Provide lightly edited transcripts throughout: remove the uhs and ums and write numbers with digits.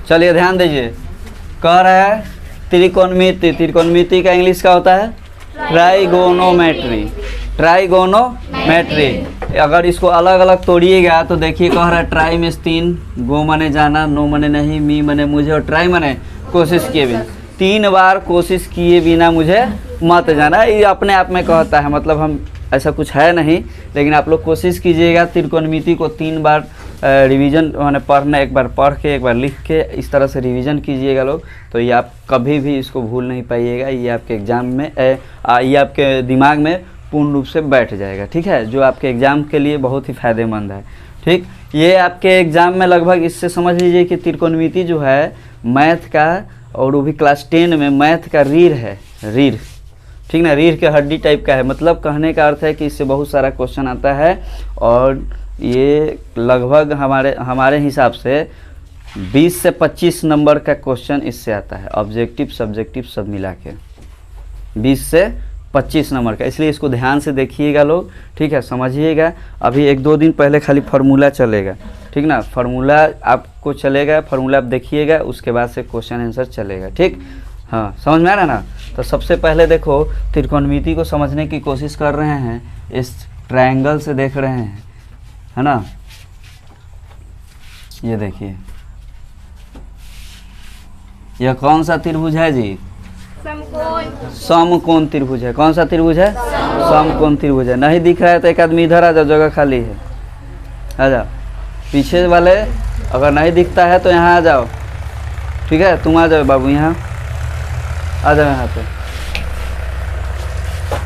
चलिए ध्यान दीजिए, कह रहा है त्रिकोणमिति। त्रिकोणमिति का इंग्लिश क्या होता है? ट्राइगोनोमेट्री। ट्राइगोनोमेट्री। अगर इसको अलग अलग तोड़िएगा तो देखिए कह रहा है ट्राई में 3, गो मने जाना, नो मने नहीं, मी मने मुझे, और ट्राई मने कोशिश किए बिना। 3 बार कोशिश किए बिना मुझे मत जाना। ये अपने आप में कहता है, मतलब हम ऐसा कुछ है नहीं, लेकिन आप लोग कोशिश कीजिएगा त्रिकोणमिति को 3 बार रिवीजन मैंने पढ़ना, एक बार पढ़ के एक बार लिख के इस तरह से रिवीजन कीजिएगा लोग, तो ये आप कभी भी इसको भूल नहीं पाइएगा। ये आपके एग्ज़ाम में ये आपके दिमाग में पूर्ण रूप से बैठ जाएगा, ठीक है, जो आपके एग्ज़ाम के लिए बहुत ही फ़ायदेमंद है। ठीक, ये आपके एग्ज़ाम में लगभग इससे समझ लीजिए कि त्रिकोणमिति जो है मैथ का, और वो भी क्लास 10 में मैथ का रीढ़ है, रीढ़, ठीक ना, रीढ़ के हड्डी टाइप का है। मतलब कहने का अर्थ है कि इससे बहुत सारा क्वेश्चन आता है, और ये लगभग हमारे हिसाब से 20 से 25 नंबर का क्वेश्चन इससे आता है, ऑब्जेक्टिव सब्जेक्टिव सब मिला के 20 से 25 नंबर का। इसलिए इसको ध्यान से देखिएगा लोग, ठीक है, समझिएगा। अभी 1-2 दिन पहले खाली फार्मूला चलेगा, ठीक ना, फार्मूला आपको चलेगा, फार्मूला आप देखिएगा, उसके बाद से क्वेश्चन आंसर चलेगा, ठीक। हाँ, समझ में आ रहा है ना? तो सबसे पहले देखो त्रिकोणमिति को समझने की कोशिश कर रहे हैं, इस ट्रायंगल से देख रहे हैं, है ना। ये देखिए, यह कौन सा त्रिभुज है जी? समकोण त्रिभुज है। कौन सा त्रिभुज है? समकोण त्रिभुज है। नहीं दिख रहा है तो एक आदमी इधर आ जाओ, जगह खाली है, आ जाओ। पीछे वाले अगर नहीं दिखता है तो यहाँ आ जाओ, ठीक है, तुम आ जाओ बाबू, यहाँ आ जाओ, यहाँ पे।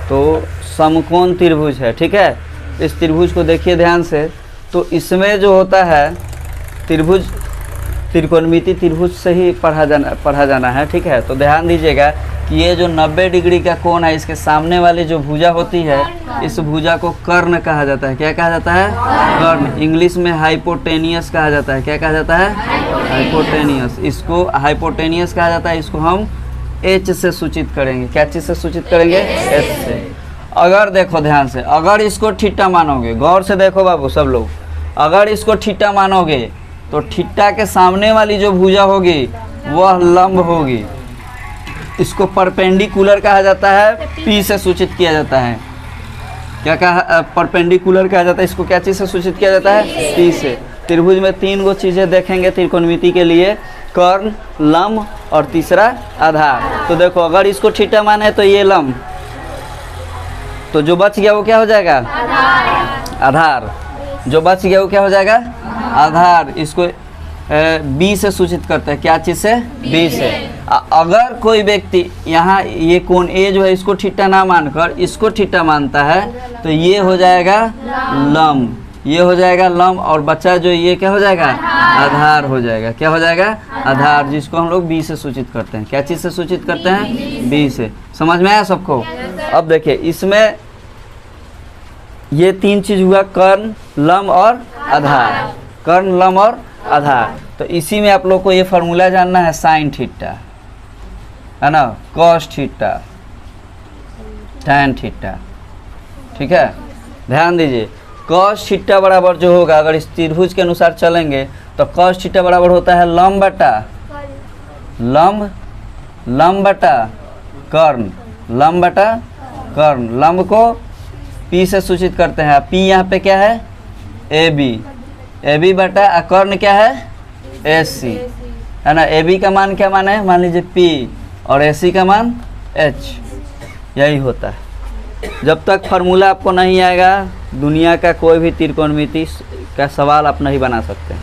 तो समकोण त्रिभुज है, ठीक है। इस त्रिभुज को देखिए ध्यान से। तो इसमें जो होता है त्रिभुज, त्रिकोणमिति त्रिभुज से ही पढ़ा जाना है, ठीक है। तो ध्यान दीजिएगा कि ये जो 90 डिग्री का कोण है, इसके सामने वाली जो भुजा होती है, इस भुजा को कर्ण कहा जाता है। क्या कहा जाता है? कर्ण। इंग्लिश में हाइपोटेनियस कहा जाता है। क्या कहा जाता है? हाइपोटेनियस। इसको हाइपोटेनियस कहा जाता है। इसको हम H से सूचित करेंगे। क्या चीज़ से सूचित करेंगे? H से। अगर देखो ध्यान से, अगर इसको थीटा मानोगे, गौर से देखो बाबू सब लोग, अगर इसको थीटा मानोगे तो थीटा के सामने वाली जो भुजा होगी वह लंब होगी। इसको परपेंडिकुलर कहा जाता है, P से सूचित किया जाता है। क्या कहा? परपेंडिकुलर कहा जाता है। इसको क्या चीज़ से सूचित किया जाता है? P से। त्रिभुज में 3 गो चीज़ें देखेंगे त्रिकोणमिति के लिए, कर्ण, लंब और तीसरा आधार। तो देखो अगर इसको थीटा माने तो ये लंब, तो जो बच गया वो क्या हो जाएगा? आधार। जो बच गया वो क्या हो जाएगा? आधार। इसको B से सूचित करते हैं। क्या चीज़ से? B से। अगर कोई व्यक्ति यहाँ ये कोण A जो है इसको थीटा ना मानकर इसको थीटा मानता है तो ये हो जाएगा लंब, ये हो जाएगा लंब, और बच्चा जो ये क्या हो जाएगा? आधार हो जाएगा। क्या हो जाएगा? आधार, जिसको हम लोग B से सूचित करते हैं। क्या चीज़ से सूचित करते हैं? B से। समझ में आया सबको? अब देखिए इसमें ये 3 चीज़ हुआ, कर्ण, लंब और आधार। कर्ण, लंब और आधार। तो इसी में आप लोग को ये फार्मूला जानना है, साइन थीटा, है ना, कॉस थीटा, टैन थीटा, ठीक है। ध्यान दीजिए, कॉस थीटा बराबर जो होगा, अगर इस त्रिभुज के अनुसार चलेंगे तो कॉस थीटा बराबर होता है लंब बटा लंब, लंब बटा कर्ण, लंब बटा कर्ण। लंब को P से सूचित करते हैं। P यहाँ पे क्या है? AB, AB बटा कर्ण क्या है? AC, है ना। AB का मान क्या मान है? मान लीजिए P, और AC का मान H। यही होता है। जब तक फार्मूला आपको नहीं आएगा, दुनिया का कोई भी त्रिकोणमिति का सवाल आप नहीं बना सकते।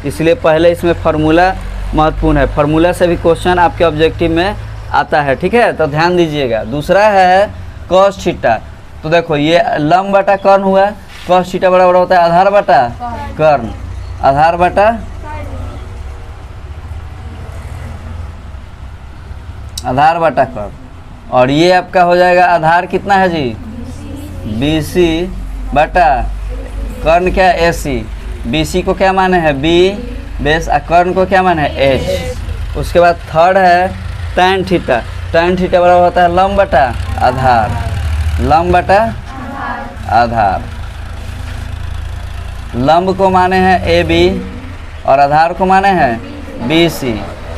इसलिए पहले इसमें फार्मूला महत्वपूर्ण है। फार्मूला से भी क्वेश्चन आपके ऑब्जेक्टिव में आता है, ठीक है। तो ध्यान दीजिएगा। दूसरा है कॉस थीटा। तो देखो ये लंब बटा कर्ण हुआ, कॉस थीटा बराबर होता है आधार बटा कर्ण, आधार बटा कर्ण, और ये आपका हो जाएगा आधार कितना है जी? BC बटा कर्ण क्या है? AC। BC को क्या माने है? B बेस, कर्ण को क्या माने है? H। उसके बाद थर्ड है टैन थीटा। टैन थीटा बराबर होता है लंब बटा आधार, लंब बटा आधार। लंब को माने हैं AB और आधार को माने हैं BC,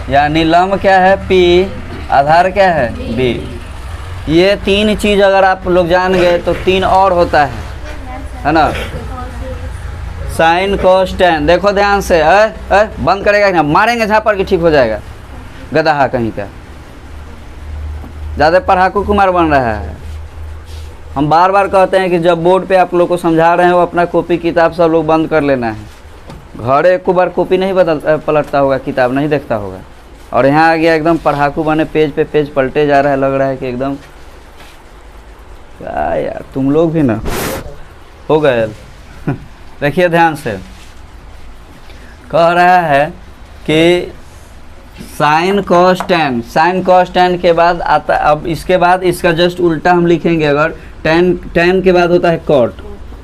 यानी लंब क्या है P, आधार क्या है B। ये तीन चीज़ अगर आप लोग जान गए तो तीन और होता है ना, साइन कोस टेन। देखो ध्यान से, बंद करेगा कि ना, मारेंगे झापड़ की ठीक हो जाएगा, गधा कहीं का, ज़्यादा पढ़ाकू कुमार बन रहा है। हम बार बार कहते हैं कि जब बोर्ड पे आप लोग को समझा रहे हैं वो अपना कॉपी किताब सब लोग बंद कर लेना है। घर एक बार कॉपी नहीं पलटता होगा, किताब नहीं देखता होगा, और यहाँ आ गया एकदम पढ़ाकू बने, पेज पे पेज पलटे जा रहा है, लग रहा है कि एकदम क्या यार, तुम लोग भी ना हो गए। देखिए ध्यान से, कह रहा है कि sine cos tan, sine cos tan के बाद आता, अब इसके बाद इसका जस्ट उल्टा हम लिखेंगे। अगर टेन के बाद होता है कॉट,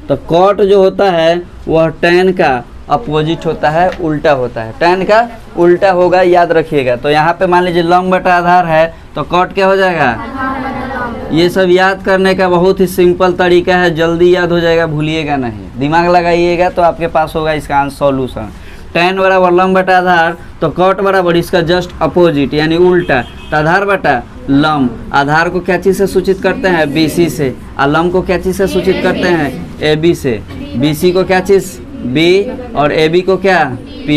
तो कॉट जो होता है वह टेन का अपोजिट होता है, उल्टा होता है, टेन का उल्टा होगा, याद रखिएगा। तो यहाँ पे मान लीजिए लंब बटा आधार है, तो कॉट क्या हो जाएगा। ये सब याद करने का बहुत ही सिंपल तरीका है, जल्दी याद हो जाएगा, भूलिएगा नहीं, दिमाग लगाइएगा तो आपके पास होगा इसका आंसर सॉल्यूशन। टेन बराबर लंब बटा आधार, तो कॉट बराबर इसका जस्ट अपोजिट यानी उल्टा, तो आधार बटा लंब। आधार को क्या चीज़ से सूचित करते हैं, BC से, और लंब को क्या चीज़ से सूचित करते हैं, AB से। BC को क्या चीज़, B, और AB को क्या, P।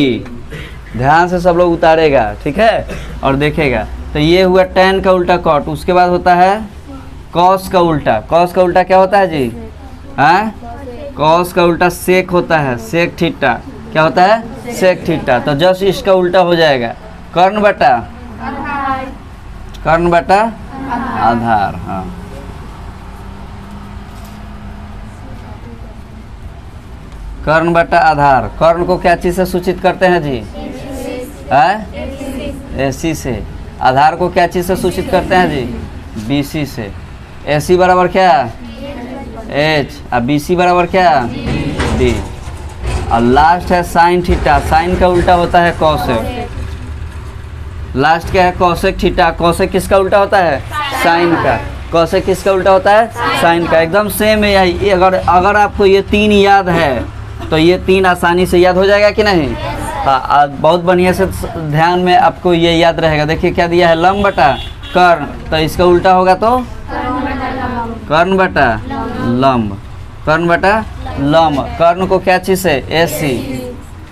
ध्यान से सब लोग उतारेगा, ठीक है, और देखेगा। तो ये हुआ टेन का उल्टा कॉट। उसके बाद होता है कॉस का उल्टा। कॉस का उल्टा क्या होता है जी, हाँ, कॉस का उल्टा सेक होता है, सेक थीटा। क्या होता है, सेक थीटा। तो जस्ट इसका उल्टा हो जाएगा कर्ण बटा, कर्ण बटा आधार। हाँ, कर्ण बटा आधार। कर्ण को क्या चीज़ से सूचित करते हैं जी, AC से। आधार को क्या चीज़ से सूचित करते हैं जी, BC से। AC बराबर क्या, H, और BC बराबर क्या, D। और लास्ट है साइन थीटा। साइन का उल्टा होता है कॉसेक। लास्ट क्या है, कॉसेक थीटा। कॉसेक किसका उल्टा होता है, साइन का। कॉसेक किसका उल्टा होता है, साइन का। एकदम सेम है यही। अगर आपको ये तीन याद है तो ये तीन आसानी से याद हो जाएगा कि नहीं। हाँ, बहुत बढ़िया से ध्यान में आपको ये याद रहेगा। देखिए क्या दिया है, लंब बटा कर्ण, तो इसका उल्टा होगा तो कर्ण बटा लंब, कर्ण बटा लंब। कर्ण को क्या चीज़ है, AC,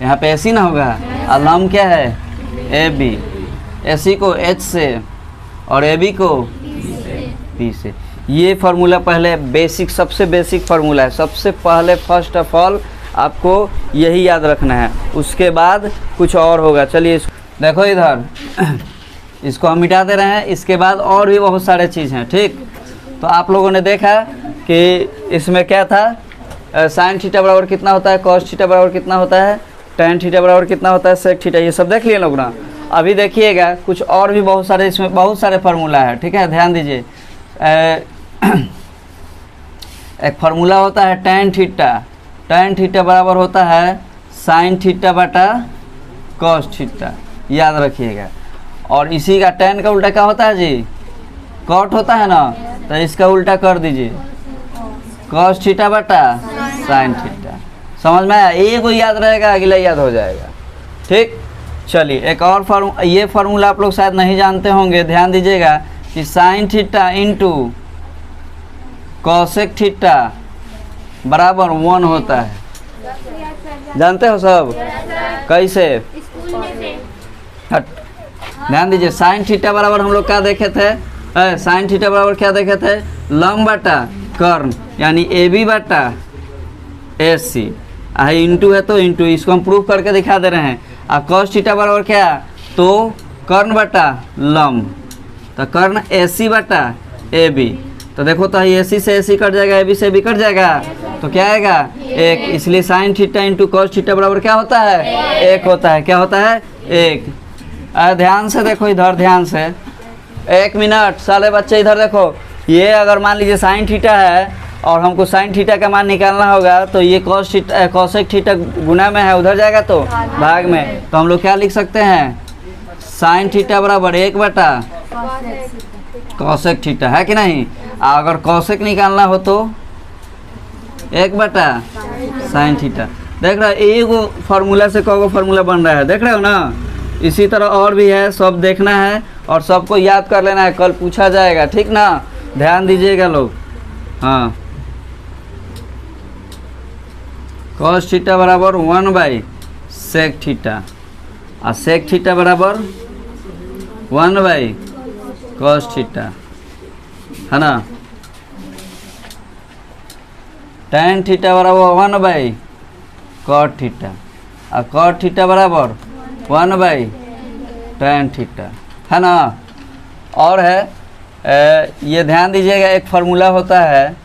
यहाँ पे AC ना होगा, और लंब क्या है, AB। AC को H से और AB को P से। ये फार्मूला पहले बेसिक, सबसे बेसिक फार्मूला है। सबसे पहले फर्स्ट ऑफ ऑल आपको यही याद रखना है, उसके बाद कुछ और होगा। चलिए देखो इधर, इसको हम मिटा दे रहे हैं। इसके बाद और भी बहुत सारे चीज़ हैं, ठीक। तो आप लोगों ने देखा कि इसमें क्या था, साइन थीटा बराबर कितना होता है, कॉस थीटा बराबर कितना होता है, टेन थीटा बराबर कितना होता है, सेक थीटा। ये सब देख लिए लोग ना। अभी देखिएगा कुछ और भी बहुत सारे, इसमें बहुत सारे फार्मूला है, ठीक है, ध्यान दीजिए। एक फार्मूला होता है टेन थीटा। टेन थीटा बराबर होता है साइन थीटा बटा कॉस थीटा, याद रखिएगा। और इसी का टेन का उल्टा क्या होता है जी, कॉट होता है ना, तो इसका उल्टा कर दीजिए, कॉस थीटा बटा साइन थीटा। समझ में आया, एक को याद रहेगा, अगला याद हो जाएगा, ठीक। चलिए एक और ये फार्मूला आप लोग शायद नहीं जानते होंगे, ध्यान दीजिएगा कि sine theta into cosec theta बराबर 1 होता है। जानते हो सब, कैसे, हट, ध्यान दीजिए। साइन थीटा बराबर हम लोग क्या देखे थे, साइन थीटा बराबर क्या देखे थे, लंब बटा कर्ण, यानी AB बटा AC। इंटू है तो इंटू, इसको हम प्रूफ करके दिखा दे रहे हैं। और कॉस थीटा बराबर क्या, तो कर्ण बटा लंब, तो कर्ण AC बटा AB। तो देखो तो AC से AC कट जाएगा, AB से AB कट जाएगा, तो क्या आएगा, 1। इसलिए sine theta into cos theta बराबर क्या होता है, 1 होता है। क्या होता है, 1। ध्यान से देखो इधर, ध्यान से, 1 मिनट साले बच्चे इधर देखो। ये अगर मान लीजिए साइन थीटा है और हमको साइन थीटा का मान निकालना होगा, तो ये कॉस थीटा, कॉसेक थीटा गुना में है, उधर जाएगा तो भाग में। तो हम लोग क्या लिख सकते हैं, साइन थीटा बराबर 1 बटा कॉसेक थीटा, है कि नहीं। अगर कॉसेक निकालना हो तो 1 बटा साइन थीटा। देख रहे हो, एक फार्मूला से कौन फार्मूला बन रहा है, देख रहे हो ना। इसी तरह और भी है, सब देखना है और सबको याद कर लेना है, कल पूछा जाएगा, ठीक ना, ध्यान दीजिएगा लोग। हाँ, cos थीटा बराबर 1/sec थीटा और sec थीटा बराबर 1/cos थीटा, है ना। tan थीटा बराबर 1/cot थीटा और cot थीटा बराबर 1/tan थीटा, है ना। और है ये ध्यान दीजिएगा, एक फार्मूला होता है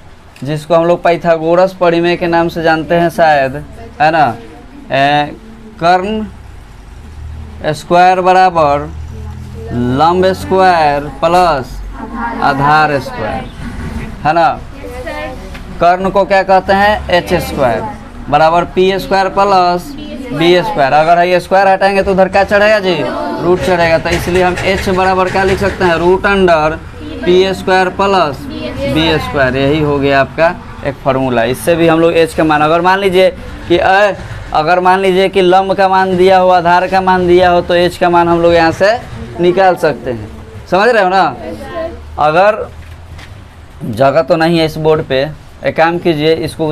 जिसको हम लोग पाइथागोरस परिमेय के नाम से जानते हैं शायद, है ना। कर्ण स्क्वायर बराबर लंब स्क्वायर प्लस आधार स्क्वायर, है ना। कर्ण को क्या कहते हैं, एच स्क्वायर बराबर P square plus B square. अगर ये स्क्वायर हटाएंगे तो उधर क्या चढ़ेगा जी, रूट चढ़ेगा, तो इसलिए हम एच बराबर क्या लिख सकते हैं, root under P square plus B square. यही हो गया आपका एक फार्मूला। इससे भी हम लोग एच का मान, अगर मान लीजिए कि लंब का मान दिया हो, आधार का मान दिया हो, तो एच का मान हम लोग यहाँ से निकाल सकते हैं। समझ रहे हो ना। अगर जगह तो नहीं है इस बोर्ड पे, एक काम कीजिए, इसको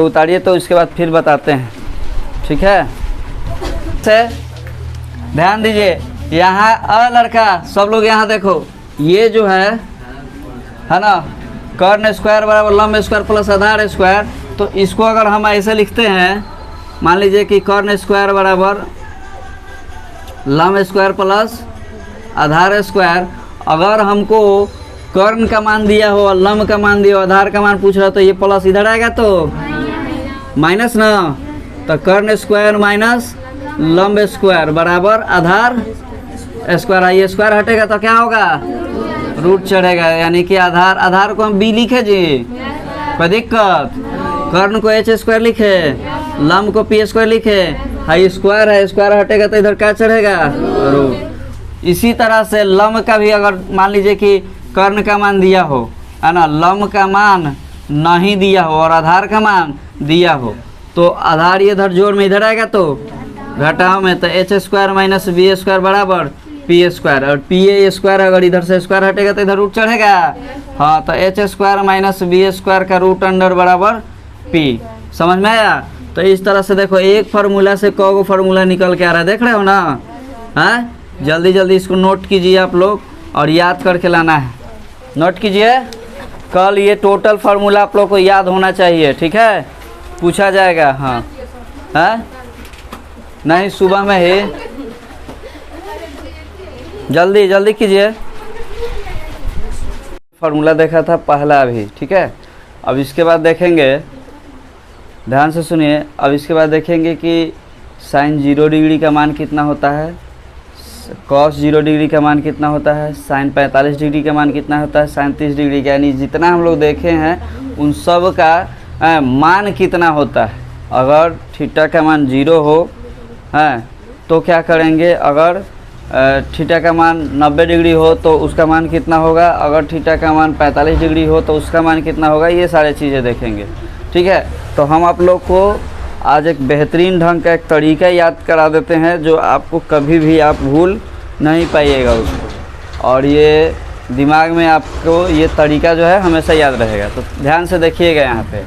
उतारिए तो इसके बाद फिर बताते हैं, ठीक है। से ध्यान दीजिए, यहाँ लड़का सब लोग यहाँ देखो, ये जो है ना, कर्ण स्क्वायर बराबर लंब स्क्वायर प्लस आधार स्क्वायर। तो इसको अगर हम ऐसे लिखते हैं, मान लीजिए कि कर्ण स्क्वायर बराबर लंब स्क्वायर प्लस आधार स्क्वायर। अगर हमको कर्ण का मान दिया हो, लंब का मान दिया हो, आधार का मान पूछ रहा हो, तो ये प्लस इधर आएगा तो माइनस ना, तो कर्ण स्क्वायर माइनस लंब स्क्वायर बराबर आधार स्क्वायर। ये स्क्वायर हटेगा तो क्या होगा, रूट चढ़ेगा, यानी कि आधार को हम बी लिखे जी, कोई दिक्कत। कर्ण को एच स्क्वायर लिखे, लंब को पी स्क्वायर लिखे, हाई स्क्वायर है, स्क्वायर हटेगा तो इधर क्या चढ़ेगा, रूट। इसी तरह से लंब का भी, अगर मान लीजिए कि कर्ण का मान दिया हो, है ना, लंब का मान नहीं दिया हो और आधार का मान दिया हो, तो आधार ये इधर जोड़ में इधर आएगा तो घटाव में, तो H square minus B square बराबर पी स्क्वायर। और पी ए स्क्वायर अगर इधर से स्क्वायर हटेगा तो इधर रूट चढ़ेगा। हाँ, तो H square minus B square का रूट अंडर बराबर पी। समझ में आया। तो इस तरह से देखो, एक फार्मूला से कौ फार्मूला निकल के आ रहा है, देख रहे हो ना। हाँ, जल्दी जल्दी इसको नोट कीजिए आप लोग और याद करके लाना है। नोट कीजिए, कल ये टोटल फार्मूला आप लोग को याद होना चाहिए, ठीक है, पूछा जाएगा। हाँ हाँ, नहीं सुबह में ही, जल्दी जल्दी कीजिए। फार्मूला देखा था पहला अभी, ठीक है। अब इसके बाद देखेंगे, ध्यान से सुनिए, अब इसके बाद देखेंगे कि साइन 0 डिग्री का मान कितना होता है, कॉस 0 डिग्री का मान कितना होता है, साइन 45 डिग्री का मान कितना होता है, साइन 30 डिग्री का, यानी जितना हम लोग देखे हैं उन सब का मान कितना होता है। अगर थीटा का मान 0 हो तो क्या करेंगे, अगर थीटा का मान 90 डिग्री हो तो उसका मान कितना होगा, अगर थीटा का मान 45 डिग्री हो तो उसका मान कितना होगा, ये सारे चीज़ें देखेंगे, ठीक है। तो हम आप लोग को आज एक बेहतरीन ढंग का एक तरीका याद करा देते हैं जो आपको कभी भी आप भूल नहीं पाइएगा उसको, और ये दिमाग में आपको ये तरीका जो है हमेशा याद रहेगा। तो ध्यान से देखिएगा यहाँ पे।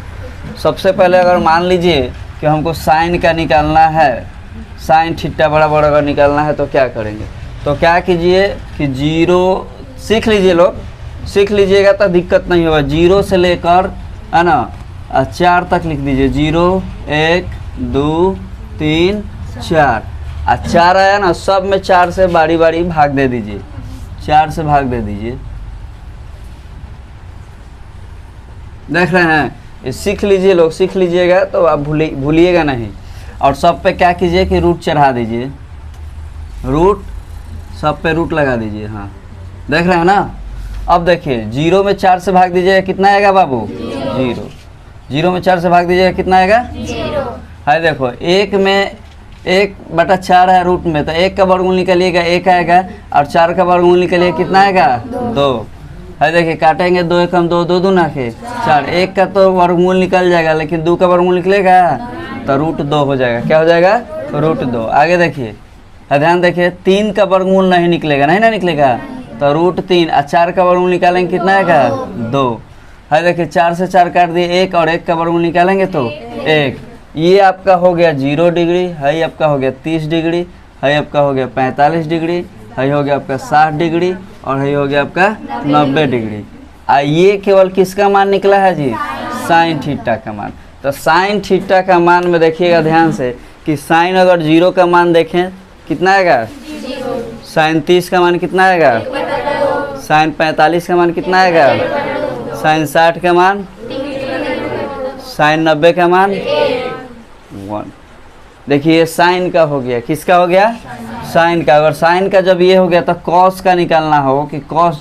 सबसे पहले अगर मान लीजिए कि हमको साइन का निकालना है, साइन थीटा बराबर अगर निकालना है तो क्या करेंगे, तो क्या कीजिए कि 0 सीख लीजिए, लोग सीख लीजिएगा तो दिक्कत नहीं होगा। 0 से लेकर, है ना, 4 तक लिख दीजिए। 0 1 2 3 4, 4 आया ना, सब में 4 से बारी बारी भाग दे दीजिए, 4 से भाग दे दीजिए। देख रहे हैं, ये सीख लीजिए लोग, सीख लीजिएगा तो आप भूलिएगा नहीं। और सब पे क्या कीजिए कि रूट चढ़ा दीजिए, रूट सब पे रूट लगा दीजिए। हाँ, देख रहे हैं ना। अब देखिए, 0 में 4 से भाग दीजिएगा, कितना आएगा बाबू, 0। 0 में 4 से भाग दीजिएगा, कितना आएगा, 0। है देखो, 1 में 1/4 है रूट में, तो 1 का वर्गमूल निकलिएगा 1 आएगा, और 4 का वर्गमूल निकलिएगा कितना आएगा, 2। है देखिए, काटेंगे 2 एकम 2, 2 दूना के 4। 1 का तो वर्गमूल निकल जाएगा, लेकिन 2 का वर्गमूल निकलेगा तो रूट 2 हो जाएगा। क्या हो जाएगा, रूट 2। आगे देखिए, ध्यान देखिए 3 का वर्गमूल नहीं निकलेगा, नहीं ना निकलेगा, तो √3 और 4 का वर्गमूल निकालेंगे कितना आएगा 2। है देखिए 4 से 4 काट दिए 1 और 1 का वर्गमूल निकालेंगे तो 1। ये आपका हो गया 0 डिग्री, है आपका हो गया 30 डिग्री, है आपका हो गया 45 डिग्री, है हो गया आपका 60 डिग्री और है हो गया आपका 90 डिग्री। ये केवल किसका मान निकला है जी, साइन थीटा का मान। तो साइन थीटा का मान में देखिएगा ध्यान से कि साइन अगर 0 का मान देखें कितना आएगा, साइन 30 का मान कितना आएगा, साइन 45 का मान कितना आएगा, साइन 60 का मान, साइन 90 का मान 1। देखिए साइन का हो गया, किसका हो गया, साइन का। अगर साइन का जब ये हो गया तो कॉस का निकालना हो कि कॉस,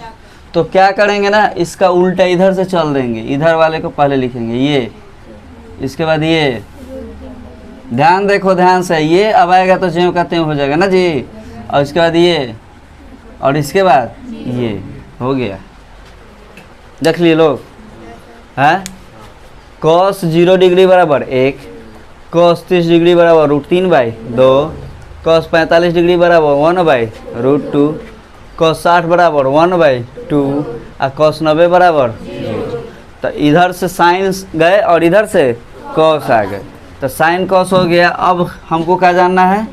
तो क्या करेंगे ना, इसका उल्टा इधर से चल देंगे, इधर वाले को पहले लिखेंगे ये, इसके बाद ये। ध्यान देखो ध्यान से, ये अब आएगा तो ज्यों का त्यों हो जाएगा ना जी, और इसके बाद ये और इसके बाद ये हो गया। देख लिए लोग हैं, कॉस 0 डिग्री बराबर 1, कॉस 30 डिग्री बराबर √3/2, कॉस 45 डिग्री बराबर 1/√2, कॉस 60 बराबर 1/2 और कॉस 90 बराबर 0। तो इधर से साइन गए और इधर से कॉस आ गए, तो साइन कॉस हो गया। अब हमको क्या जानना है,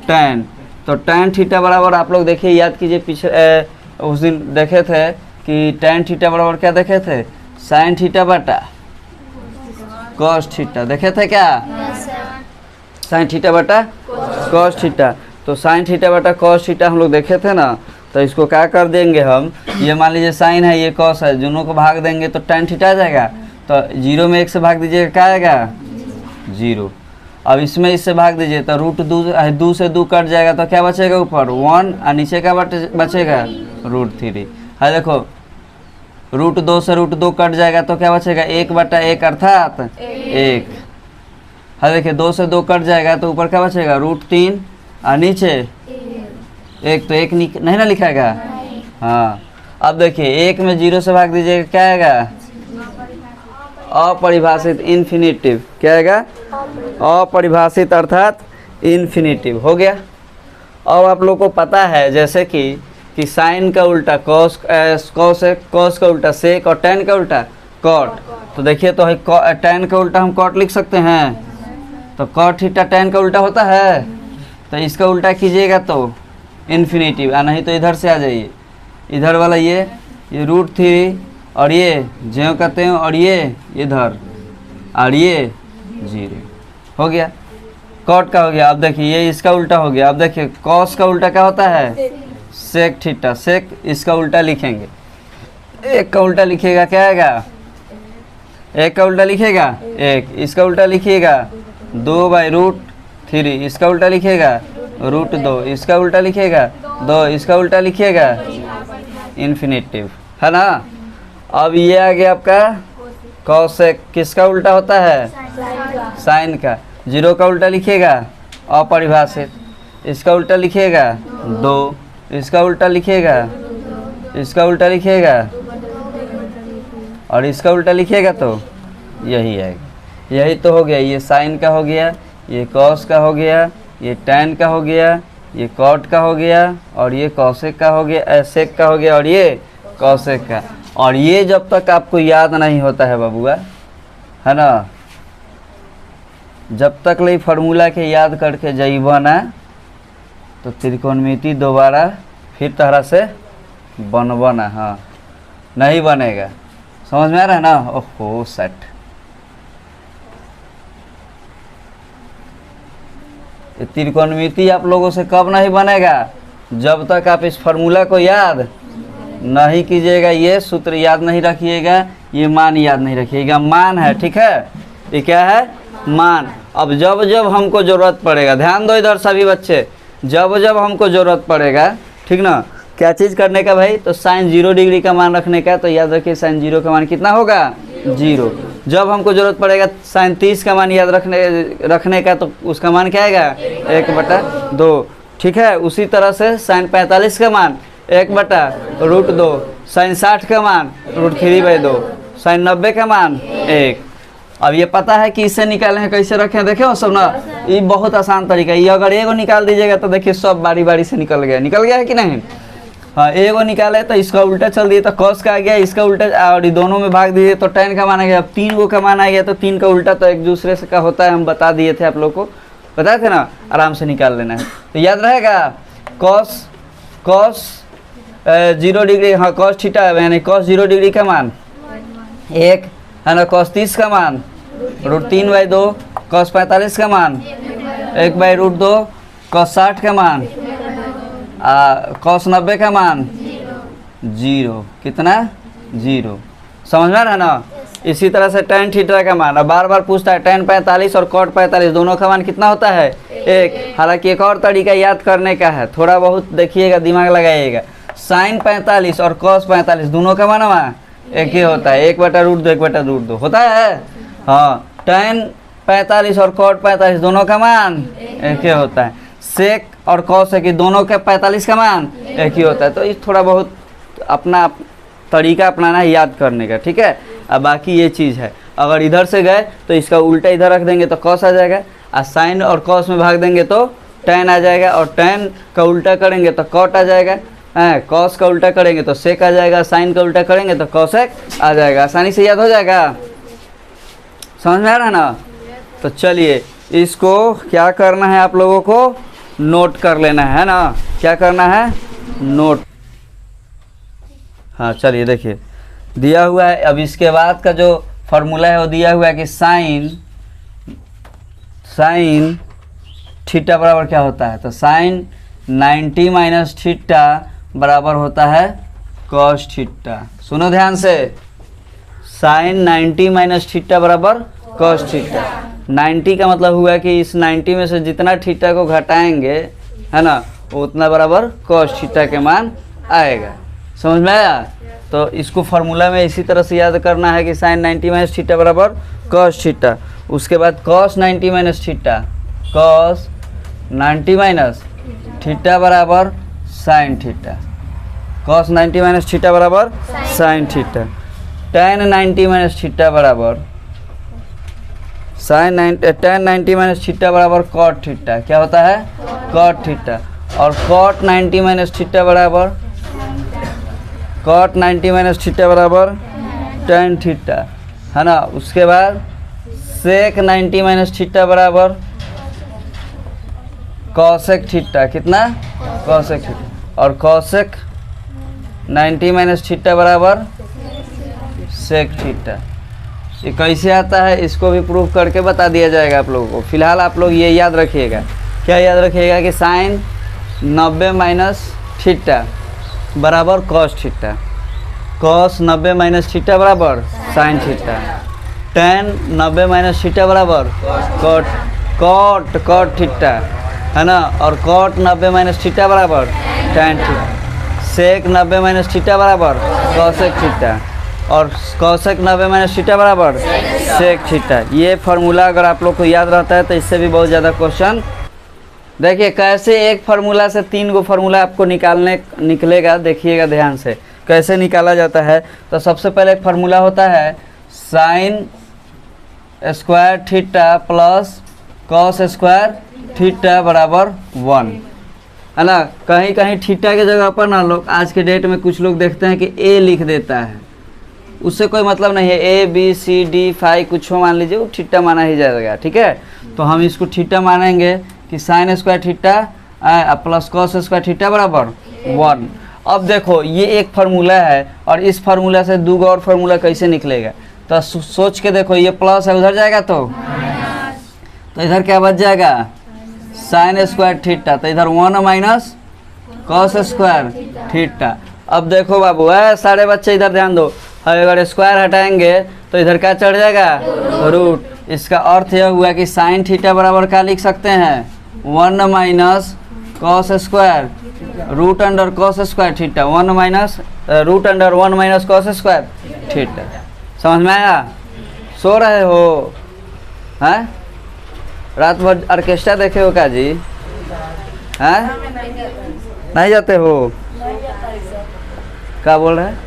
टैन। तो टैन थीटा बराबर, आप लोग देखिए याद कीजिए, पीछे उस दिन देखे थे कि टैन थीटा बराबर क्या देखे थे, साइन थीटा बटा कॉस थीटा देखे थे क्या, साइन थीटा बटा कॉस थीटा। तो साइन थीटा बटा कॉस थीटा हम लोग देखे थे ना, तो इसको क्या कर देंगे हम, ये मान लीजिए साइन है ये कॉस है, दोनों को भाग देंगे तो टैन थीटा आ जाएगा। तो 0 में 1 से भाग दीजिएगा क्या आएगा 0। अब इसमें इससे भाग दीजिए तो √2 से 2 कट जाएगा तो क्या बचेगा ऊपर 1 और नीचे क्या बचेगा √3। है देखो √2 से √2 कट जाएगा तो क्या बचेगा 1/1 अर्थात 1। है देखिए 2 से 2 कट जाएगा तो ऊपर क्या बचेगा √3 और नीचे 1, तो 1 नहीं ना लिखाएगा। हाँ अब देखिए 1 में 0 से भाग दीजिएगा क्या आएगा, अपरिभाषित इन्फिनिटिव, क्या आएगा अपरिभाषित अर्थात इन्फिनिटिव हो गया। अब आप लोग को पता है जैसे कि साइन का उल्टा कॉस, कॉस का उल्टा सेक और टैन का उल्टा कॉट। तो देखिए तो टैन का उल्टा हम कॉट लिख सकते हैं, तो कॉट थीटा टैन का उल्टा होता है, तो इसका उल्टा कीजिएगा तो इन्फिनिटिव, नहीं तो इधर से आ जाइए, इधर वाला ये √3 और ये ज्यों का त्यों और ये इधर और ये 0 हो गया, कॉट का हो गया। अब देखिए ये इसका उल्टा हो गया। अब देखिए कॉस का उल्टा क्या होता है, सेक थीटा, सेक इसका उल्टा लिखेंगे, 1 का उल्टा लिखिएगा क्या आएगा, 1 का उल्टा लिखिएगा 1, इसका उल्टा लिखिएगा 2/√3, इसका उल्टा लिखिएगा √2, इसका उल्टा लिखिएगा 2, इसका उल्टा लिखिएगा इन्फिनिटिव, है ना। अब ये आ गया आपका कॉसेक, किसका उल्टा होता है, साइन का। 0 का उल्टा लिखिएगा अपरिभाषित, इसका उल्टा लिखिएगा 2, इसका उल्टा लिखिएगा, इसका उल्टा लिखिएगा और इसका उल्टा लिखिएगा तो यही आएगा। यही तो हो गया, ये साइन का हो गया, ये कॉस का हो गया, ये टैन का हो गया, ये कॉट का हो गया और ये कॉसेक का हो गया, सेक का हो गया और ये कॉसेक का। और ये जब तक आपको याद नहीं होता है बाबूआ, है ना, जब तक ले फार्मूला के याद करके जाइबा ना तो त्रिकोणमिति दोबारा फिर तरह से बनबा ना, हाँ नहीं बनेगा। समझ में आ रहा है ना। ओहो सेट, त्रिकोणमिति आप लोगों से कब नहीं बनेगा, जब तक आप इस फार्मूला को याद नहीं कीजिएगा, ये सूत्र याद नहीं रखिएगा, ये मान याद नहीं रखिएगा। मान है, ठीक है, ये क्या है मान। अब जब जब हमको ज़रूरत पड़ेगा, ध्यान दो इधर सभी बच्चे, जब जब हमको ज़रूरत पड़ेगा, ठीक ना, क्या चीज़ करने का भाई, तो साइन 0 डिग्री का मान रखने का, तो याद रखिए साइन 0 का मान कितना होगा 0। जब हमको ज़रूरत पड़ेगा साइन 30 का मान याद रखने का, तो उसका मान क्या आएगा 1/2, ठीक है। उसी तरह से साइन 45 का मान 1/√2, साइन 60 का मान √3/2, साइन 90 का मान 1, अब ये पता है कि इससे निकाले हैं, कैसे रखे हैं, देखे हो सब ना, ये बहुत आसान तरीका है। ये अगर एगो निकाल दीजिएगा तो देखिए सब बारी बारी से निकल गया है कि नहीं। हाँ, एगो निकाले तो इसका उल्टा चल दिए तो कॉस का आ गया, इसका उल्टा, और ये दोनों में भाग दिए तो tan का मान आ गया। अब 3 को का मान आ गया तो 3 का उल्टा तो एक दूसरे से का होता है, हम बता दिए थे, आप लोग को बताए थे ना, आराम से निकाल लेना है तो याद रहेगा। कॉस 0 डिग्री, हाँ कॉस थीटा यानी कॉस 0 डिग्री का मान 1 है ना, कॉस 30 का मान √3/2, कॉस 45 का मान 1/√2, कॉस 60 का मान कॉस 90 का मान 0, कितना 0, समझ में आ रहा है ना। इसी तरह से tan थीटा का मान, अब बार बार पूछता है tan 45 और cot 45 दोनों का मान कितना होता है 1। हालांकि एक और तरीका याद करने का है, थोड़ा बहुत देखिएगा, दिमाग लगाइएगा। sin 45 और cos 45 दोनों का मान एक ही होता है, 1/√2 1/√2 होता है। हाँ, tan 45 और cot 45 दोनों का मान एक ही होता है। sec और cos है कि दोनों का 45 का मान एक ही होता है। तो ये थोड़ा बहुत अपना तरीका अपनाना है याद करने का, ठीक है। अब बाकी ये चीज़ है, अगर इधर से गए तो इसका उल्टा इधर रख देंगे तो cos आ जाएगा, और sin और cos में भाग देंगे तो tan आ जाएगा, और tan का उल्टा करेंगे तो cot आ जाएगा, cos का उल्टा करेंगे तो sec आ जाएगा, sin का उल्टा करेंगे तो cosec आ जाएगा। आसानी से याद हो जाएगा, समझ में आ रहा है ना। तो चलिए इसको क्या करना है, आप लोगों को नोट कर लेना है ना, क्या करना है, नोट। हाँ चलिए देखिए दिया हुआ है। अब इसके बाद का जो फॉर्मूला है वो दिया हुआ है कि साइन थीटा बराबर क्या होता है, तो साइन 90 माइनस थीटा बराबर होता है कॉस थीटा। सुनो ध्यान से, साइन 90 माइनस थीटा बराबर कॉस थीटा। 90 का मतलब हुआ कि इस 90 में से जितना थीटा को घटाएंगे है ना, उतना बराबर कॉस थीटा के मान आएगा। समझ में आया। तो इसको फार्मूला में इसी तरह से याद करना है कि साइन 90 माइनस थीटा बराबर कॉस थीटा। उसके बाद cos 90 minus theta, cos 90 minus theta बराबर sine theta, cos 90 minus theta बराबर sine theta. tan 90 minus theta बराबर tan 90 माइनस थीटा बराबर कॉट थीटा, क्या होता है कॉट थीटा। और कॉट 90 माइनस थीटा बराबर कॉट 90 माइनस थीटा बराबर tan थीटा है ना। उसके बाद सेक 90 माइनस थीटा बराबर कॉसेक थीटा, कितना कॉसेक थीटा। और कॉसेक 90 माइनस थीटा बराबर सेक थीटा। ये कैसे आता है इसको भी प्रूफ करके बता दिया जाएगा आप लोगों को। फिलहाल आप लोग ये याद रखिएगा, क्या याद रखिएगा कि साइन 90 माइनस थीटा बराबर cos theta, cos 90 minus theta बराबर sine theta, tan 90 minus theta बराबर कॉट थीटा है ना। और कॉट 90 माइनस थीटा बराबर tan theta, sec 90 minus theta बराबर कॉसेक थीटा, और कॉसेक 90 माइनस थीटा बराबर सेक थीटा। ये फार्मूला अगर आप लोग को याद रहता है तो इससे भी बहुत ज़्यादा क्वेश्चन। देखिए कैसे एक फार्मूला से 3 गो फार्मूला आपको निकलेगा, देखिएगा ध्यान से कैसे निकाला जाता है। तो सबसे पहले एक फार्मूला होता है sine square theta plus cos square theta बराबर 1 है ना। कहीं कहीं थीटा के जगह पर ना लोग आज के डेट में कुछ लोग देखते हैं कि ए लिख देता है, उससे कोई मतलब नहीं है। A B C D phi कुछ मान लीजिए, वो थीटा माना ही जाएगा, ठीक है। तो हम इसको थीटा मानेंगे कि sine square theta plus cos square theta बराबर 1। अब देखो ये एक फार्मूला है और इस फार्मूला से 2 और फार्मूला कैसे निकलेगा, तो सोच के देखो। ये प्लस है, उधर जाएगा तो इधर क्या बच जाएगा साइन स्क्वायर थीटा, तो इधर 1 माइनस कॉस स्क्वायर थीटा। अब देखो बाबू सारे बच्चे इधर ध्यान दो, अगर स्क्वायर हटाएंगे तो इधर क्या चढ़ जाएगा रूट। इसका अर्थ यह हुआ कि साइन थीटा बराबर क्या लिख सकते हैं 1 minus cos square root under cos square theta, 1 minus root under 1 minus cos square theta. समझ में आया। सो रहे हो हैं, रात भर ऑर्केस्ट्रा देखे हो क्या जी हैं, नहीं जाते हो, क्या बोल रहे हैं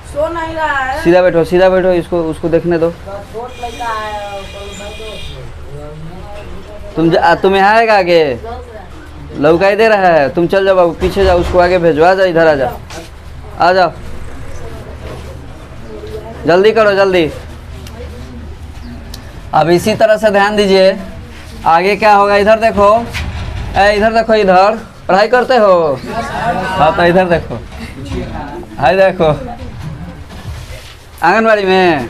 सो नहीं रहा है। सीधा बैठो, सीधा बैठो, इसको उसको देखने दो। छोट लड़का है। तुम्हें आएगा आगे, लौकाई दे रहा है। तुम चल जाओ बाबू, पीछे जाओ, उसको आगे भेजो। आ जाओ, इधर आ जाओ, आ जाओ, जल्दी करो जल्दी। अब इसी तरह से ध्यान दीजिए आगे क्या होगा। इधर देखो, इधर देखो, इधर पढ़ाई करते हो? हाँ तो इधर देखो, हाय देखो, आंगनबाड़ी में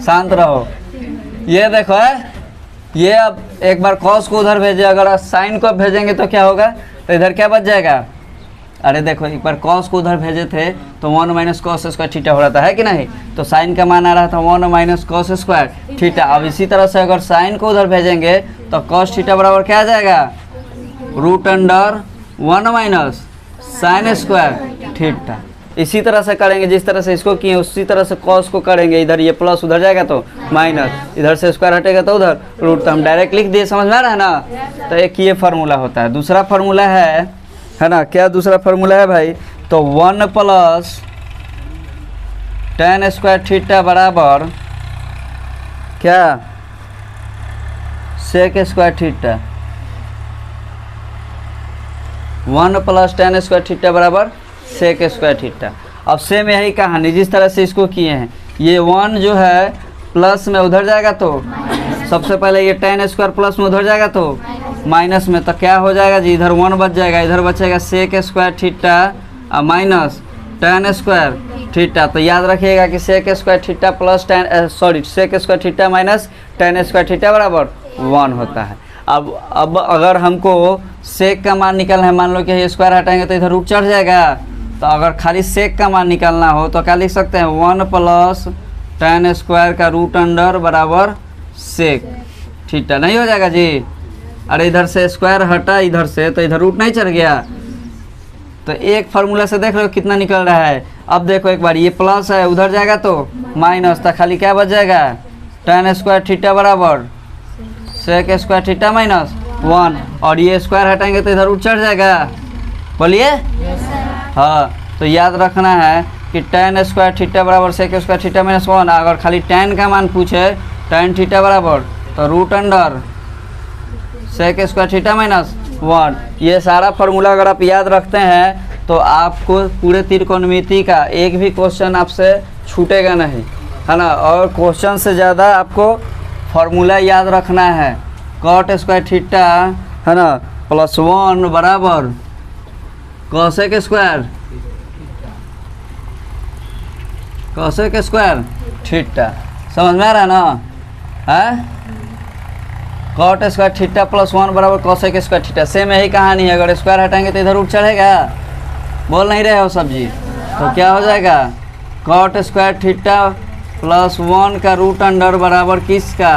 शांत रहो। ये देखो है, ये अब एक बार कॉस को उधर भेजे, अगर साइन को भेजेंगे तो क्या होगा, तो इधर क्या बच जाएगा। अरे देखो, एक बार कॉस को उधर भेजे थे तो 1 माइनस कॉस स्क्वायर थीटा हो रहा था, है कि नहीं। तो साइन का मान आ रहा था 1 माइनस कॉस स्क्वायर थीटा। अब इसी तरह से अगर साइन को उधर भेजेंगे तो कॉस थीटा बराबर क्या आ जाएगा, √1 माइनस साइन स्क्वायर थीटा। इसी तरह से करेंगे, जिस तरह से इसको किए उसी तरह से कॉस को करेंगे। इधर ये प्लस उधर जाएगा तो माइनस, इधर से स्क्वायर हटेगा तो उधर रूट। तो हम डायरेक्ट लिख दिए, समझ में आ रहा है ना। तो एक ये फार्मूला होता है। दूसरा फार्मूला है ना, क्या दूसरा फार्मूला है भाई, तो 1 प्लस tan स्क्वायर थीटा बराबर क्या, sec square theta. 1 plus tan square theta बराबर सेक स्क्वायर थीटा। अब सेम यही कहानी जिस तरह से इसको किए हैं, ये 1 जो है प्लस में उधर जाएगा तो सबसे पहले ये tan स्क्वायर प्लस में उधर जाएगा तो माइनस में, तो क्या हो जाएगा जी, इधर 1 बच जाएगा, इधर बचेगा sec square theta minus tan square theta. तो याद रखिएगा कि sec square theta plus sec square theta minus tan square theta बराबर 1 होता है। अब अगर हमको सेक का मान निकालना है, मान लो कि ये स्क्वायर हटाएंगे तो इधर रूट चढ़ जाएगा। तो अगर खाली सेक का मान निकालना हो तो क्या लिख सकते हैं, 1 प्लस tan स्क्वायर का रूट अंडर बराबर सेक थीटा। नहीं हो जाएगा जी। अरे इधर से स्क्वायर हटा इधर से, तो इधर रूट नहीं चढ़ गया। तो एक फार्मूला से देख रहे हो कितना निकल रहा है। अब देखो एक बार, ये प्लस है उधर जाएगा तो माइनस, तो खाली क्या बच जाएगा, tan स्क्वायर थीटा बराबर सेक स्क्वायर थीटा माइनस 1। और ये स्क्वायर हटाएंगे तो इधर रूट चढ़ जाएगा। बोलिए हाँ। तो याद रखना है कि tan स्क्वायर थीटा बराबर सेक स्क्वायर थीटा माइनस 1। अगर खाली tan का मान पूछे, tan थीटा बराबर तो root under sec square theta minus 1। ये सारा फार्मूला अगर आप याद रखते हैं तो आपको पूरे त्रिकोणमिति का एक भी क्वेश्चन आपसे छूटेगा नहीं, है ना। और क्वेश्चन से ज़्यादा आपको फार्मूला याद रखना है। कॉट स्क्वायर थीटा, है ना, प्लस 1 बराबर कॉसेक स्क्वायर थीटा। समझ में आ रहा है ना, है। कॉट स्क्वायर थीटा प्लस 1 बराबर कॉसेक स्क्वायर थीटा। सेम यही कहानी है। अगर स्क्वायर हटाएंगे तो इधर रूट चढ़ेगा। बोल नहीं रहे हो सब जी। तो क्या हो जाएगा, कॉट स्क्वायर थीटा प्लस 1 का रूट अंडर बराबर किसका,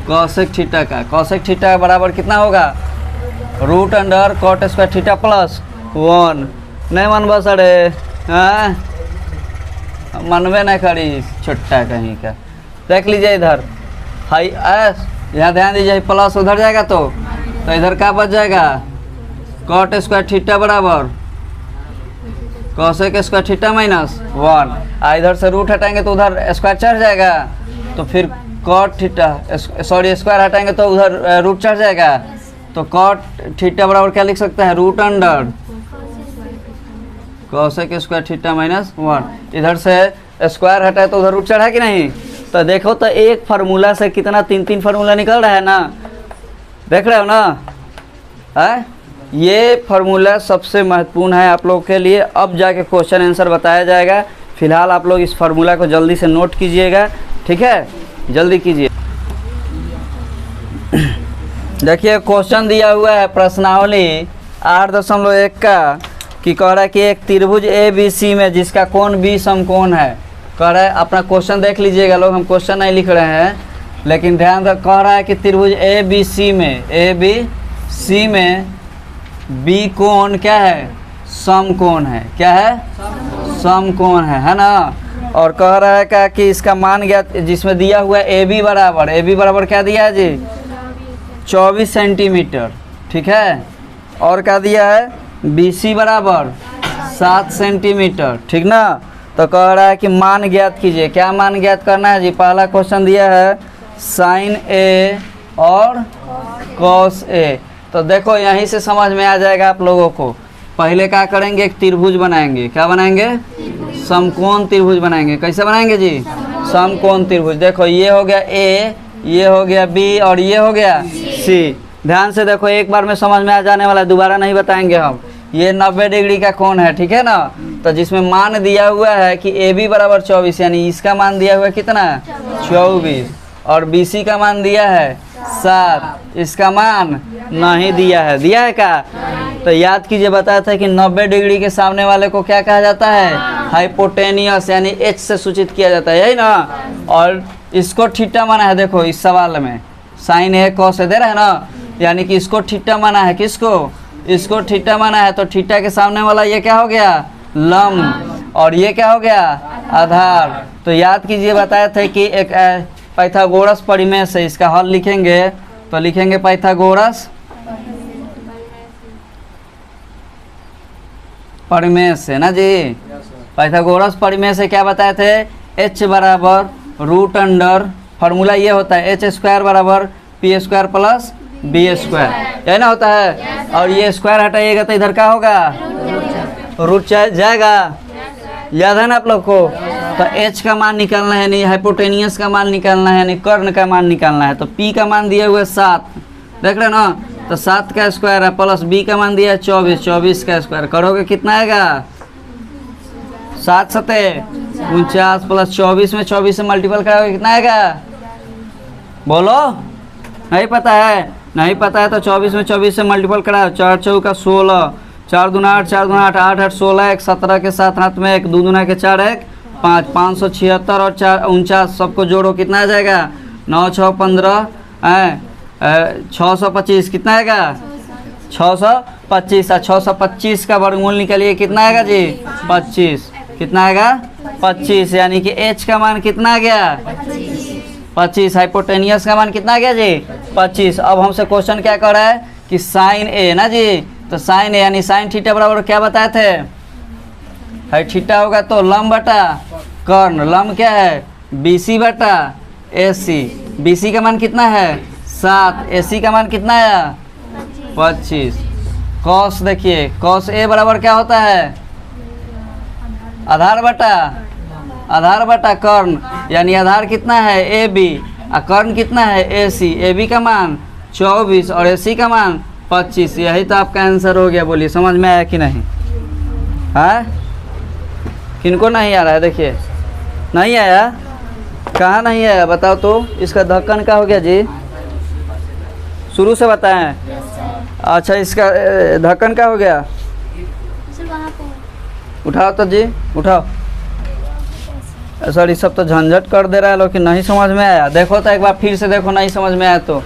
कॉसेक थीटा का। कॉसेक थीटा बराबर कितना होगा, root under cot square theta plus 1। नहीं मन बस, अरे हाँ मनवे नहीं करी छुट्टा कहीं का। देख लीजिए इधर हाई एस, यहाँ ध्यान दीजिए, प्लस उधर जाएगा तो इधर क्या बच जाएगा, कॉट स्क्वायर थीटा बराबर कॉसेक स्क्वायर थीटा माइनस 1। इधर से रूट हटाएंगे तो उधर स्क्वायर चढ़ जाएगा। तो फिर कॉट थीटा, सॉरी स्क्वायर हटाएंगे तो उधर रूट चढ़ जाएगा। तो कॉट थीटा बराबर क्या लिख सकते हैं, root under cosec square theta minus 1। इधर से स्क्वायर हटाए तो उधर रूट चढ़ा कि नहीं। तो देखो तो एक फार्मूला से कितना 3-3 फार्मूला निकल रहा है ना, देख रहे हो ना, है। ये फार्मूला सबसे महत्वपूर्ण है आप लोगों के लिए। अब जाके क्वेश्चन आंसर बताया जाएगा। फिलहाल आप लोग इस फार्मूला को जल्दी से नोट कीजिएगा, ठीक है, जल्दी कीजिए। देखिए क्वेश्चन दिया हुआ है प्रश्नावली 8.1 का, कि कह रहा है कि एक त्रिभुज ABC में जिसका कोण B समकोण है। कह रहा है, अपना क्वेश्चन देख लीजिएगा लोग, हम क्वेश्चन नहीं लिख रहे हैं, लेकिन ध्यान रख, कह रहा है कि त्रिभुज ABC में B कोण क्या है, समकोण है। क्या है, समकोण है ना। और कह रहा है क्या कि इसका मान ज्ञात, जिसमें दिया हुआ है AB बराबर क्या दिया है जी, 24 सेंटीमीटर, ठीक है। और क्या दिया है, BC बराबर 7 सेंटीमीटर, ठीक ना। तो कह रहा है कि मान ज्ञात कीजिए। क्या मान ज्ञात करना है जी? पहला क्वेश्चन दिया है साइन ए और कॉस ए। तो देखो यहीं से समझ में आ जाएगा आप लोगों को। पहले क्या करेंगे? एक त्रिभुज बनाएंगे। क्या बनाएंगे? समकोण त्रिभुज बनाएंगे। कैसे बनाएंगे जी? समकोण त्रिभुज। देखो ये हो गया ए, ये हो गया बी और ये हो गया सी। ध्यान से देखो, एक बार में समझ में आ जाने वाला है, दोबारा नहीं बताएंगे हम। ये 90 डिग्री का कोण है, ठीक है ना। तो जिसमें मान दिया हुआ है कि ए बी बराबर 24, यानी इसका मान दिया हुआ है कितना? 24। और बी सी का मान दिया है 7। इसका मान नहीं दिया है। दिया है क्या? तो याद कीजिए, बताया था कि 90 डिग्री के सामने वाले को क्या कहा जाता है? हाइपोटेनियस, यानी एच से सूचित किया जाता है, यही ना। और इसको थीटा माना है। देखो इस सवाल में साइन ए कॉस ए दे रहा है ना, यानी कि इसको थीटा माना है। किसको? इसको थीटा माना है। तो थीटा के सामने वाला ये क्या हो गया? लंब। और ये क्या हो गया? आधार। तो याद कीजिए, बताया था कि एक पाइथागोरस परिमेय से इसका हल लिखेंगे। तो लिखेंगे पाइथागोरस परिमेय से ना जी। पाइथागोरस परिमेय से क्या बताए थे? h बराबर रूट अंडर, फार्मूला ये होता है h स्क्वायर बराबर P square plus B square, यही ना होता है। और ये स्क्वायर हटाइएगा तो इधर क्या होगा? रूट जाएगा। याद है ना आप लोग को? तो h का मान निकालना है, नहीं हाइपोटेनियस का मान निकालना है, नहीं कर्ण का मान निकालना है। तो p का मान दिया हुआ है 7, देख रहे ना। तो 7 का स्क्वायर है प्लस b का मान दिया है 24, 24 का स्क्वायर करोगे कितना आएगा? 7 सते 49 प्लस 24 में 24 से मल्टीपल करोगे कितना आएगा? बोलो, नहीं पता है? नहीं पता है तो 24 में 24 से मल्टीपल कराओ। 4 चौका 16, 4 दूना 8, 4 दूना 8, 8 8 16, 1 17 के साथ हाथ में 1, 2 दूना के 4 1 5, 576 और 4 49, सबको जोड़ो कितना आ जाएगा? 9 6 15 625 कितना आएगा? 625। और 625 का वर्गमूल निकालिए कितना आएगा जी? 25। कितना आएगा? 25। यानी कि h का मान कितना आ गया? 25। हाइपोटेनियस का मान कितना आ गया जी? 25। अब हमसे क्वेश्चन क्या कर रहा है कि साइन ए ना जी। तो साइन ए यानी साइन थीटा बराबर क्या बताए थे? है थीटा होगा तो लंब बटा कर्ण। लंब क्या है? BC बटा AC। BC का मान कितना है? 7। AC का मान कितना है? 25। कॉस देखिए, कॉस ए बराबर क्या होता है? आधार बटा कर्ण, यानी आधार कितना है? AB और कर्ण कितना है? AC। AB का मान 24 और AC का मान 25। यही तो आपका आंसर हो गया। बोलिए समझ में आया कि नहीं? है किनको नहीं आ रहा है? देखिए नहीं आया, कहाँ नहीं आया बताओ तो। इसका ढक्कन का हो गया जी? शुरू से बताएं। अच्छा इसका ढक्कन का हो गया? उठाओ तो जी, उठाओ। सर ये सब तो झंझट कर दे रहा है, लेकिन नहीं समझ में आया। देखो तो एक बार फिर से देखो, नहीं समझ में आया तो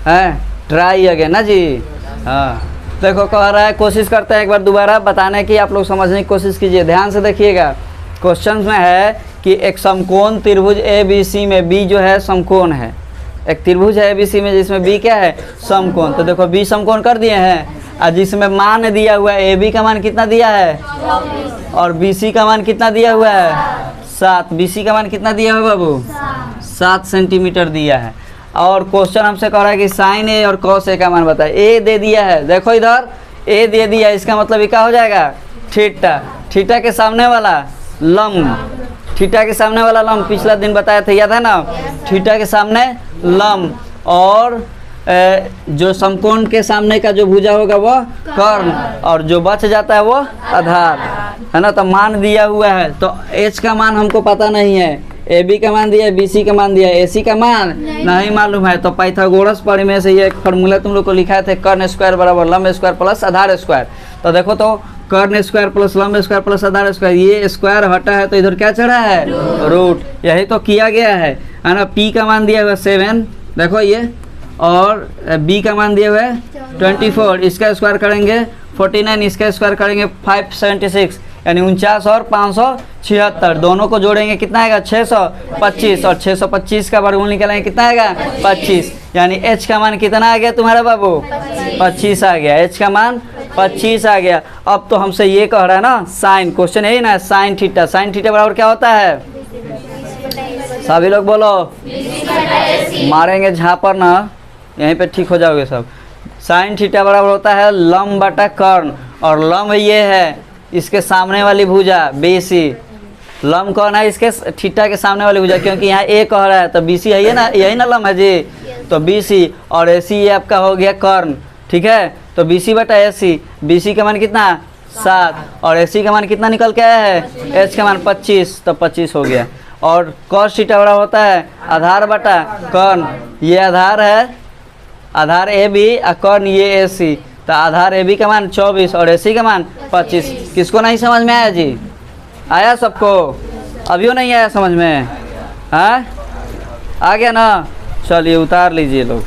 है ट्राई अगेन ना जी। हाँ देखो कह रहा है, कोशिश करते हैं एक बार दोबारा बताने की, आप लोग समझने की कोशिश कीजिए। ध्यान से देखिएगा, क्वेश्चन में है कि एक समकोण त्रिभुज ABC में B जो है समकोण है। एक त्रिभुज है ABC में जिसमें B क्या है? समकोण। तो देखो B समकोण कर दिए हैं, और जिसमें मान दिया हुआ है AB का मान कितना दिया है? और BC का मान कितना दिया हुआ है? 7। BC का मान कितना दिया हुआ बाबू? 7 सेंटीमीटर दिया है। और क्वेश्चन हमसे कह रहा है कि साइन ए और कॉस ए का मान बताए। ए दे दिया है, देखो इधर ए दे दिया, इसका मतलब ये क्या हो जाएगा? थीटा। थीटा के सामने वाला लंब, थीटा के सामने वाला लंब पिछला दिन बताया था, याद है ना? थीटा के सामने लंब, और जो समकोण के सामने का जो भुजा होगा वो कर्ण, और जो बच जाता है वो आधार, है ना? तो मान दिया हुआ है। तो h का मान हमको पता नहीं है, AB का मान दिया है, BC का मान दिया है, AC का मान नहीं मालूम है। तो पाइथागोरस परिमेय से ये एक फार्मूला तुम लोग को लिखा थे, कर्ण स्क्वायर बराबर लंब स्क्वायर प्लस आधार स्क्वायर। तो देखो तो कर्ण स्क्वायर प्लस लंब स्क्वायर प्लस आधार स्क्वायर, ये स्क्वायर हटा है तो इधर क्या चढ़ा है? रूट। यही तो किया गया है ना? P का मान दिया हुआ 7, देखो ये, और B का मान दिया हुआ है 24। इसका स्क्वायर करेंगे 49, इसका स्क्वायर करेंगे 576, यानी 49 और 576, दोनों को जोड़ेंगे कितना आएगा? 625, और 625 का वर्गमूल निकालेंगे कितना आएगा? 25। यानी h का मान कितना आ गया तुम्हारा बाबू? 25 आ गया। h का मान 25 आ गया। अब तो हमसे ये कह रहा है ना साइन, क्वेश्चन यही ना, साइन थीटा बराबर क्या होता है? सभी लोग बोलो, मारेंगे झापर ना, यहीं पे ठीक हो जाओगे सब। साइन थीटा बराबर होता है लंब बटा कर्ण, और लंब ये है इसके सामने वाली भुजा BC। लंब कौन है? इसके थीटा के सामने वाली भुजा, क्योंकि यहाँ ए कह रहा है तो BC है, ये ना, यही ना लंब है जी, तो BC और AC ये आपका हो गया कर्ण, ठीक है। तो BC बटा AC, BC का मान कितना 7 और AC का मान कितना निकल के आया है? H का मान 25, तो 25 हो गया। और cos थीटा बड़ा होता है आधार बटा कर्ण, ये आधार है, आधार AB और कर्ण ये AC, तो आधार AB का मान 24 और AC का मान 25। किसको नहीं समझ में आया जी? आया सबको? अभियो नहीं आया समझ में? हाँ आ गया ना? चलिए उतार लीजिए लोग।